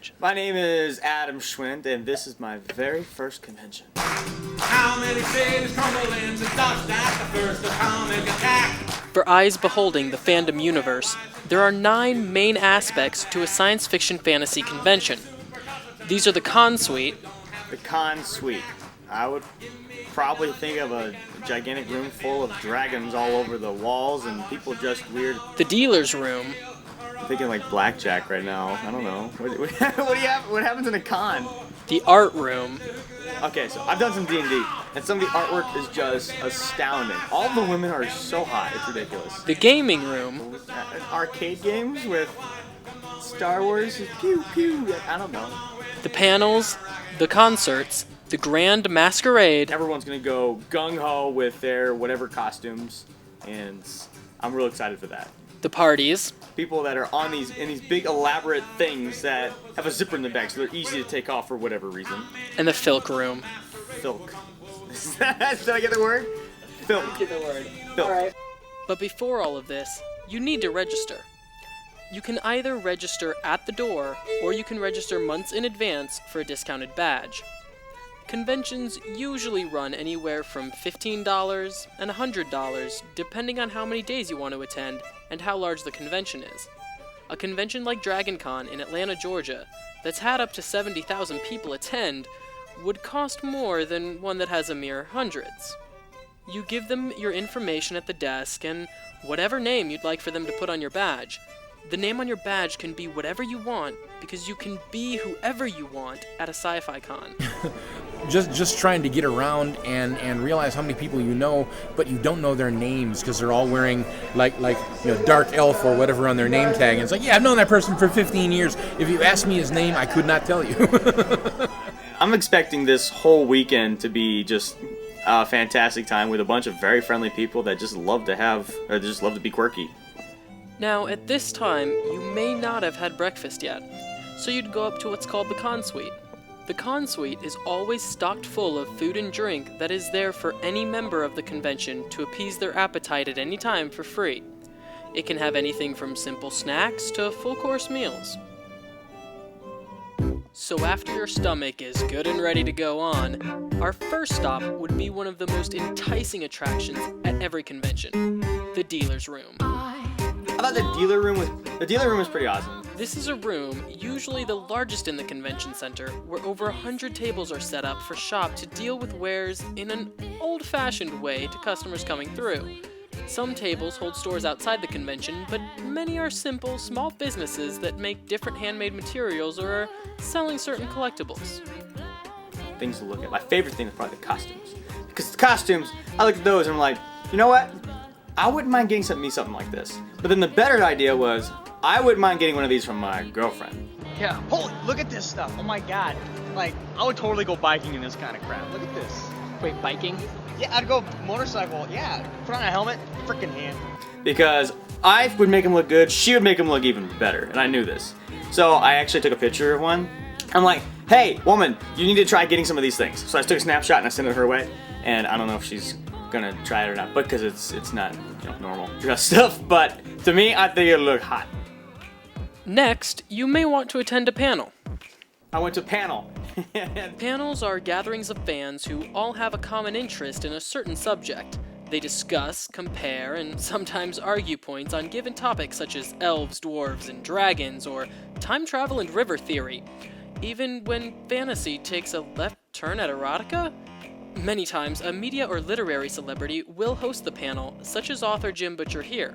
stage. My name is Adam Schwind, and this is my very first convention. How many cities crumble into dust at the first atomic attack? For eyes beholding the fandom universe, there are 9 main aspects to a science fiction fantasy convention. These are the con suite. The con suite. I would probably think of a gigantic room full of dragons all over the walls and people just weird. The dealer's room. I'm thinking like blackjack right now. I don't know. What do you have? What happens in a con? The art room. Okay, so I've done some D&D, and some of the artwork is just astounding. All the women are so hot, it's ridiculous. The gaming room. Arcade games with Star Wars, pew pew. I don't know. The panels. The concerts. The grand masquerade. Everyone's gonna go gung-ho with their whatever costumes, and I'm real excited for that. The parties. People that are on these big elaborate things that have a zipper in the back, so they're easy to take off for whatever reason. And the filk room. Filk. Did I get the word? Filk. Get the word. Filk. Alright. But before all of this, you need to register. You can either register at the door, or you can register months in advance for a discounted badge. Conventions usually run anywhere from $15 and $100, depending on how many days you want to attend and how large the convention is. A convention like DragonCon in Atlanta, Georgia, that's had up to 70,000 people attend, would cost more than one that has a mere hundreds. You give them your information at the desk and whatever name you'd like for them to put on your badge. The name on your badge can be whatever you want, because you can be whoever you want at a sci-fi con. just trying to get around and realize how many people you know, but you don't know their names because they're all wearing like dark elf or whatever on their name tag. And it's like, yeah, I've known that person for 15 years. If you asked me his name, I could not tell you. I'm expecting this whole weekend to be just a fantastic time with a bunch of very friendly people that just love to be quirky. Now, at this time, you may not have had breakfast yet, so you'd go up to what's called the con suite. The con suite is always stocked full of food and drink that is there for any member of the convention to appease their appetite at any time for free. It can have anything from simple snacks to full-course meals. So after your stomach is good and ready to go on, our first stop would be one of the most enticing attractions at every convention, the dealer's room. I thought the dealer room was pretty awesome. This is a room, usually the largest in the convention center, where over 100 tables are set up for shop to deal with wares in an old-fashioned way to customers coming through. Some tables hold stores outside the convention, but many are simple, small businesses that make different handmade materials or are selling certain collectibles. Things to look at. My favorite thing is probably the costumes. Because the costumes, I look at those and I'm like, you know what? I wouldn't mind getting something like this. But then the better idea was, I wouldn't mind getting one of these from my girlfriend. Yeah, holy, look at this stuff. Oh my god. Like, I would totally go biking in this kind of crap. Look at this. Wait, biking? Yeah, I'd go motorcycle. Yeah, put on a helmet, frickin' hand. Because I would make him look good, she would make him look even better, and I knew this. So I actually took a picture of one. I'm like, hey, woman, you need to try getting some of these things. So I took a snapshot and I sent it her way, and I don't know if she's gonna try it or not, because it's not normal dress stuff, but to me, I think it'll look hot. Next, you may want to attend a panel. I went to panel. Panels are gatherings of fans who all have a common interest in a certain subject. They discuss, compare, and sometimes argue points on given topics such as elves, dwarves, and dragons, or time travel and river theory. Even when fantasy takes a left turn at erotica? Many times, a media or literary celebrity will host the panel, such as author Jim Butcher here.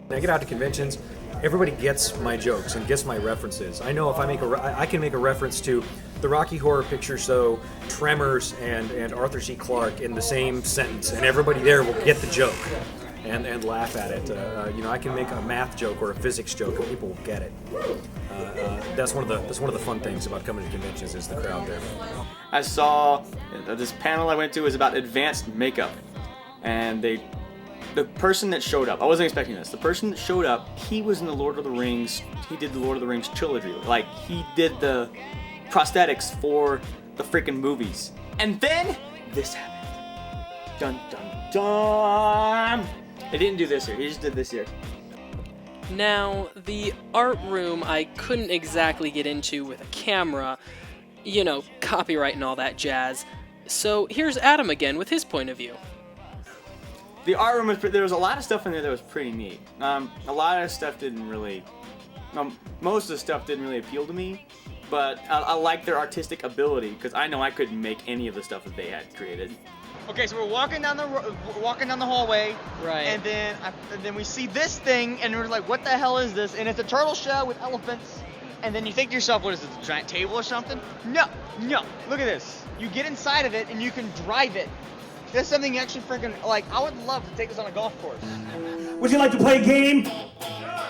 When I get out to conventions, everybody gets my jokes and gets my references. I know if I can make a reference to the Rocky Horror Picture Show, Tremors, and Arthur C. Clarke in the same sentence, and everybody there will get the joke and laugh at it. I can make a math joke or a physics joke, and people will get it. That's one of the fun things about coming to conventions is the crowd there. I saw this panel I went to was about advanced makeup, and the person that showed up, I wasn't expecting this. The person that showed up, he was in the Lord of the Rings. He did the Lord of the Rings trilogy. Like, he did the prosthetics for the freaking movies. And then this happened. Dun dun dun. They didn't do this here. He just did this here. Now, the art room I couldn't exactly get into with a camera, you know, copyright and all that jazz. So here's Adam again with his point of view. The art room there was a lot of stuff in there that was pretty neat. A lot of stuff didn't really, most of the stuff didn't really appeal to me, but I like their artistic ability because I know I couldn't make any of the stuff that they had created. Okay, so we're walking down the hallway, Right. And then we see this thing, and we're like, "What the hell is this?" And it's a turtle shell with elephants. And then you think to yourself, "What is this? A giant table or something?" No. Look at this. You get inside of it, and you can drive it. That's something you actually freaking like. I would love to take this on a golf course. Would you like to play a game?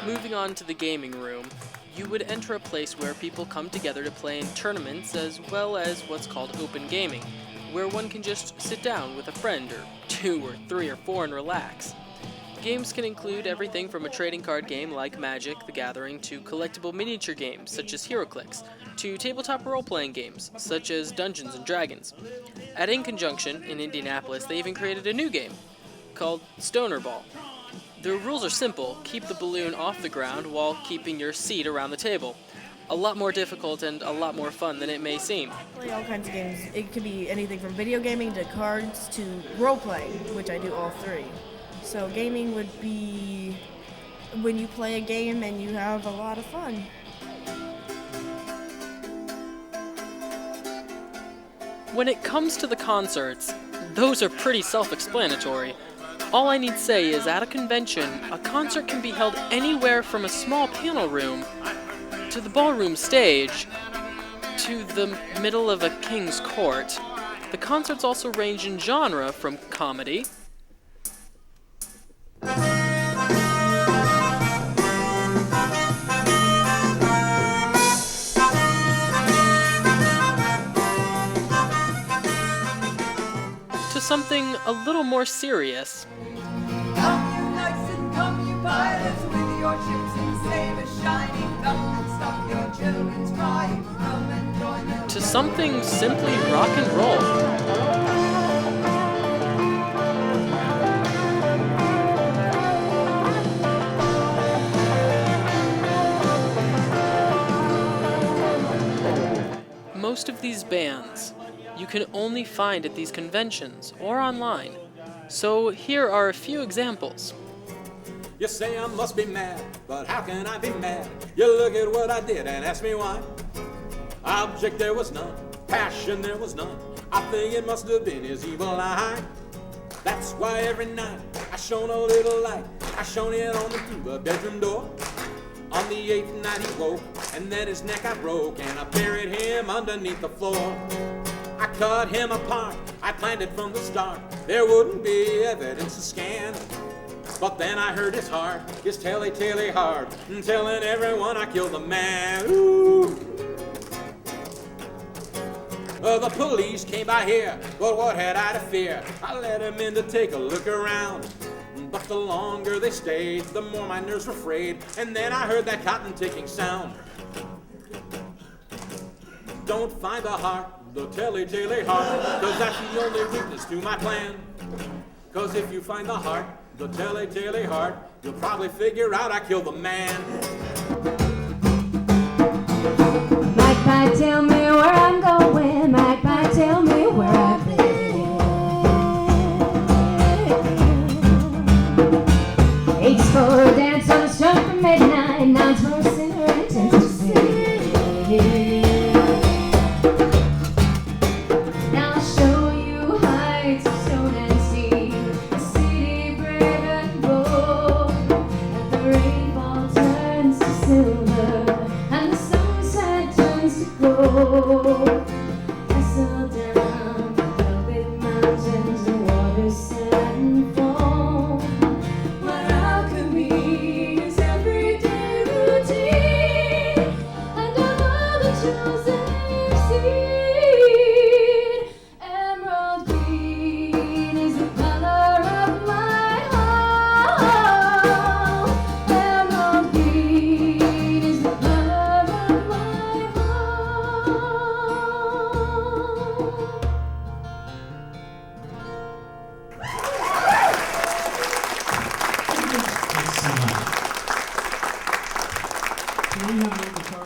Moving on to the gaming room, you would enter a place where people come together to play in tournaments as well as what's called open gaming, where one can just sit down with a friend or 2 or 3 or 4 and relax. Games can include everything from a trading card game like Magic: The Gathering to collectible miniature games such as HeroClix, to tabletop role-playing games such as Dungeons & Dragons. At In Conjunction, in Indianapolis, they even created a new game called Stoner Ball. The rules are simple: keep the balloon off the ground while keeping your seat around the table. A lot more difficult and a lot more fun than it may seem. Play all kinds of games. It could be anything from video gaming to cards to role playing, which I do all 3. So gaming would be when you play a game and you have a lot of fun. When it comes to the concerts, those are pretty self-explanatory. All I need to say is at a convention, a concert can be held anywhere from a small panel room to the ballroom stage to the middle of a king's court. The concerts also range in genre from comedy to something a little more serious. Come you knights and come you pirates with your ships and sabers shining. Come and stop your children's crying. Come and join them. To something simply rock and roll. Most of these bands you can only find at these conventions or online. So here are a few examples. You say I must be mad, but how can I be mad? You look at what I did and ask me why. Object there was none, passion there was none. I think it must have been his evil eye. That's why every night I shone a little light. I shone it on him through the bedroom door. On the 8th night he woke, and then his neck I broke, and I buried him underneath the floor. I cut him apart, I planned it from the start. There wouldn't be evidence to scan. But then I heard his heart, his telly heart, telling everyone I killed the man. Ooh. The police came by here, but what had I to fear? I let him in to take a look around. But the longer they stayed, the more my nerves were frayed. And then I heard that cotton ticking sound. Don't find the heart, the telly heart, 'cause that's the only weakness to my plan. 'Cause if you find the heart, the telly heart, you'll probably figure out I killed the man. Magpie, tell me where I'm going. Magpie, tell me where I've been. Eight's for a dance on the strong for midnight. Nine's for a sinner and ten's to sin. Now I'll show you heights of stone and sea, a city brave and bold. And the rainfall turns to silver, and the sunset turns to gold. I saw down the velvet mountains, the water set and foam. But alchemy is everyday routine. we have a guitar